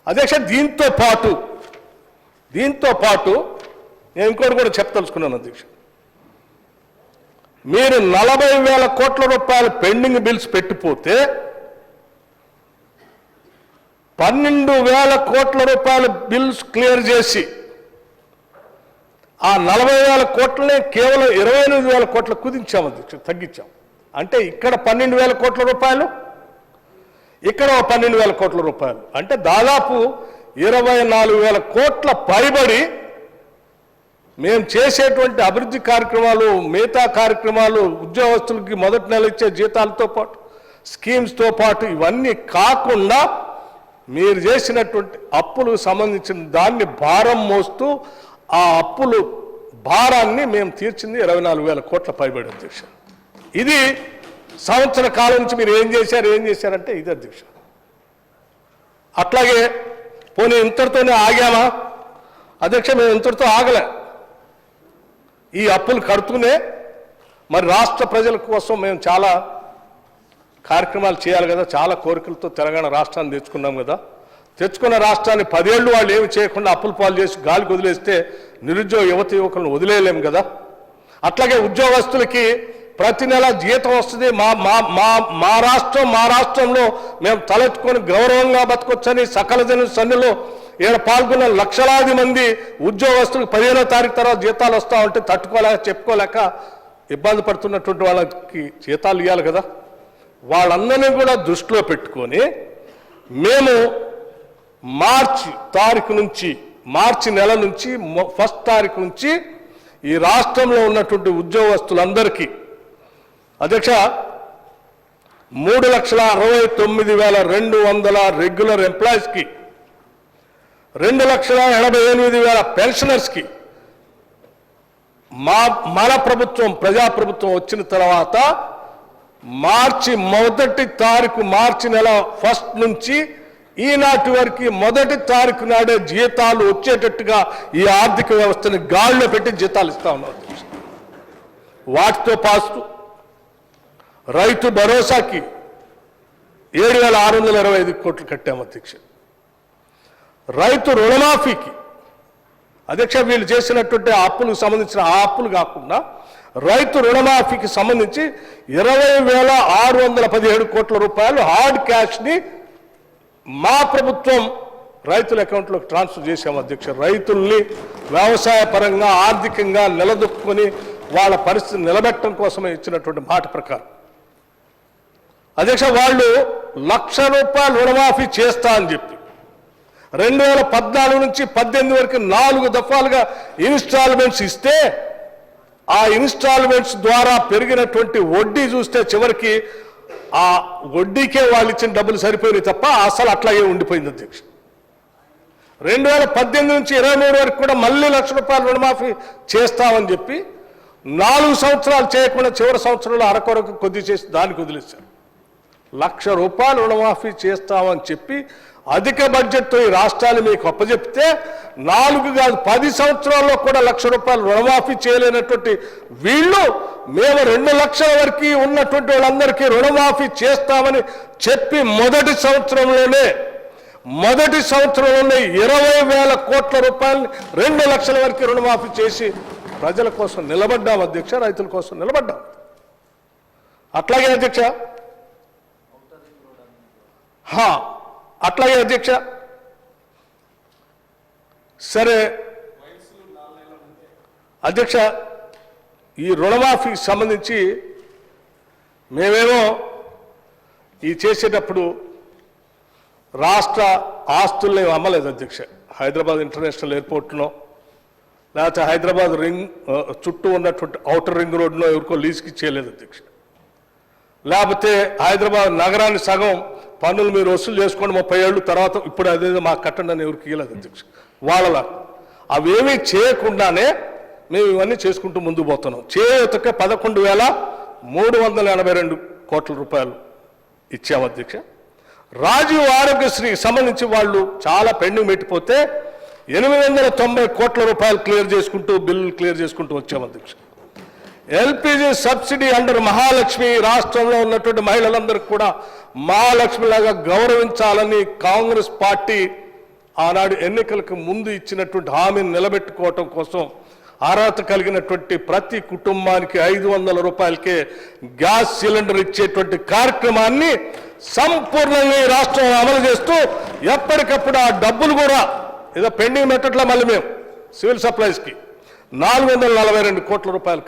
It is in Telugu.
అధ్యక్ష, దీంతో పాటు నేను ఇంకోటి కూడా చెప్పదలుచుకున్నాను అధ్యక్ష. మీరు 40,000 కోట్ల రూపాయలు పెండింగ్ బిల్స్ పెట్టిపోతే 12,000 కోట్ల రూపాయల బిల్స్ క్లియర్ చేసి ఆ 40,000 కోట్లనే కేవలం 28,000 కోట్ల కుదించాం అధ్యక్ష, తగ్గించాం. అంటే ఇక్కడ 12,000 కోట్ల రూపాయలు, ఇక్కడ 12,000 కోట్ల రూపాయలు, అంటే దాదాపు 24,000 కోట్ల పైబడి మేము చేసేటువంటి అభివృద్ధి కార్యక్రమాలు, మిగతా కార్యక్రమాలు, ఉద్యోగస్తులకి మొదటి నెల ఇచ్చే జీతాలతో పాటు, స్కీమ్స్తో పాటు ఇవన్నీ కాకుండా మీరు చేసినటువంటి అప్పులకు సంబంధించిన దాన్ని భారం మోస్తూ ఆ అప్పులు భారాన్ని మేము తీర్చింది 24,000 కోట్ల పైబడి అధ్యక్ష. ఇది సంవత్సర కాలం నుంచి మీరు ఏం చేశారంటే ఇది అధ్యక్ష. అట్లాగే పోనీ ఇంతటితోనే ఆగామా అధ్యక్ష? మేము ఇంతటితో ఆగలే. ఈ అప్పులు కడుతూనే మరి రాష్ట్ర ప్రజల కోసం మేము చాలా కార్యక్రమాలు చేయాలి కదా, చాలా కోరికలతో తెలంగాణ రాష్ట్రాన్ని తెచ్చుకున్నాం కదా. తెచ్చుకున్న రాష్ట్రాన్ని 10 ఏళ్ళు వాళ్ళు ఏమి చేయకుండా అప్పుల పాలు చేసి గాలికి వదిలేస్తే నిరుద్యోగ యువకులను వదిలేయలేము కదా. అట్లాగే ఉద్యోగస్తులకి ప్రతి నెల జీతం వస్తుంది. మా రాష్ట్రంలో మేము తలెత్తుకొని గౌరవంగా బతకొచ్చని సకల జన సన్నిలో ఈయన పాల్గొన్న లక్షలాది మంది ఉద్యోగస్తులకు 15వ తారీఖు తర్వాత జీతాలు వస్తూ ఉంటే తట్టుకోలేక చెప్పుకోలేక ఇబ్బంది పడుతున్నటువంటి వాళ్ళకి జీతాలు ఇవ్వాలి కదా. వాళ్ళందరినీ కూడా దృష్టిలో పెట్టుకొని మేము మార్చి నెల నుంచి 1వ తారీఖు నుంచి ఈ రాష్ట్రంలో ఉన్నటువంటి ఉద్యోగస్తులందరికీ అధ్యక్ష 3,69,200 రెగ్యులర్ ఎంప్లాయీస్కి, 2,88,000 పెన్షనర్స్కి మన ప్రభుత్వం ప్రజాప్రభుత్వం వచ్చిన తర్వాత మార్చి 1వ తారీఖు, మార్చి నెల 1 నుంచి ఈనాటి వరకు 1వ తారీఖు నాడే జీతాలు వచ్చేటట్టుగా ఈ ఆర్థిక వ్యవస్థని గాడిలో పెట్టి జీతాలు ఇస్తా ఉన్నాం. వాటితో పాటు రైతు భరోసాకి 7,625 కోట్లు కట్టాము అధ్యక్ష. రైతు రుణమాఫీకి అధ్యక్ష వీళ్ళు చేసినటువంటి అప్పులకు సంబంధించిన ఆ అప్పులు కాకుండా రైతు రుణమాఫీకి సంబంధించి 20,617 కోట్ల రూపాయలు హార్డ్ క్యాష్ని మా ప్రభుత్వం రైతుల అకౌంట్లోకి ట్రాన్స్ఫర్ చేశాము అధ్యక్ష. రైతుల్ని వ్యవసాయ పరంగా ఆర్థికంగా నిలదొక్కుని వాళ్ళ పరిస్థితి నిలబెట్టడం కోసమే ఇచ్చినటువంటి మాట ప్రకారం అధ్యక్ష వాళ్ళు ₹1,00,000 రుణమాఫీ చేస్తా అని చెప్పి 2014 నుంచి 18 వరకు 4 దఫాలుగా ఇన్స్టాల్మెంట్స్ ఇస్తే ఆ ఇన్స్టాల్మెంట్స్ ద్వారా పెరిగినటువంటి వడ్డీ చూస్తే చివరికి ఆ వడ్డీకే వాళ్ళు ఇచ్చిన డబ్బులు సరిపోయినాయి తప్ప అసలు అట్లాగే ఉండిపోయింది అధ్యక్ష. 2018 నుంచి 23 వరకు కూడా మళ్ళీ ₹1,00,000 రుణమాఫీ చేస్తామని చెప్పి 4 సంవత్సరాలు చేయకుండా చివరి సంవత్సరంలో అరకొరకు కొద్ది చేసి దానికి వదిలేశారు. ₹1,00,000 రుణమాఫీ చేస్తామని చెప్పి అధిక బడ్జెట్తో ఈ రాష్ట్రాన్ని మీకు అప్పచెప్తే 4 కాదు 10 సంవత్సరాల్లో కూడా ₹1,00,000 రుణమాఫీ చేయలేనటువంటి వీళ్ళు మేము 2 లక్షల వరకు ఉన్నటువంటి వాళ్ళందరికీ రుణమాఫీ చేస్తామని చెప్పి మొదటి సంవత్సరంలోనే 20,000 కోట్ల రూపాయలని 2 లక్షల వరకు రుణమాఫీ చేసి ప్రజల కోసం నిలబడ్డాం అధ్యక్ష, రైతుల కోసం నిలబడ్డాం. అట్లాగే అధ్యక్ష సరే అధ్యక్ష ఈ రుణమాఫీకి సంబంధించి మేమేమో ఈ చేసేటప్పుడు రాష్ట్ర ఆస్తుల్ని అమ్మలేదు అధ్యక్ష. హైదరాబాద్ ఇంటర్నేషనల్ ఎయిర్పోర్ట్నో లేకపోతే హైదరాబాద్ చుట్టూ ఉన్నటువంటి ఔటర్ రింగ్ రోడ్లో ఎవరికో లీజుకి ఇచ్చేయలేదు అధ్యక్ష. లేకపోతే హైదరాబాద్ నగరాన్ని సగం పన్నులు మీరు వసూలు చేసుకోండి 30 ఏళ్ళు తర్వాత ఇప్పుడు అదేదో మాకు కట్టండి అని ఎవరికి ఇవ్వలేదు అధ్యక్ష. వాళ్ళలా అవేమీ చేయకుండానే మేము ఇవన్నీ చేసుకుంటూ ముందుకు పోతున్నాం. చేయుతకే 11,382 కోట్ల రూపాయలు ఇచ్చాము అధ్యక్ష. రాజీవ్ ఆరోగ్యశ్రీకి సంబంధించి వాళ్ళు చాలా పెండింగ్ పెట్టిపోతే 890 కోట్ల రూపాయలు బిల్లు క్లియర్ చేసుకుంటూ వచ్చాము అధ్యక్ష. ఎల్పిజి సబ్సిడీ అండర్ మహాలక్ష్మి రాష్ట్రంలో ఉన్నటువంటి మహిళలందరికీ కూడా మహాలక్ష్మి లాగా గౌరవించాలని కాంగ్రెస్ పార్టీ ఆనాడు ఎన్నికలకు ముందు ఇచ్చినటువంటి హామీని నిలబెట్టుకోవటం కోసం అర్హత కలిగినటువంటి ప్రతి కుటుంబానికి 500 రూపాయలకే గ్యాస్ సిలిండర్ ఇచ్చేటువంటి కార్యక్రమాన్ని సంపూర్ణంగా ఈ రాష్ట్రంలో అమలు చేస్తూ ఎప్పటికప్పుడు ఆ డబ్బులు కూడా ఏదో పెండింగ్ పెట్టట్లా మళ్ళీ మేము సివిల్ సప్లైస్కి 442 కోట్ల రూపాయలు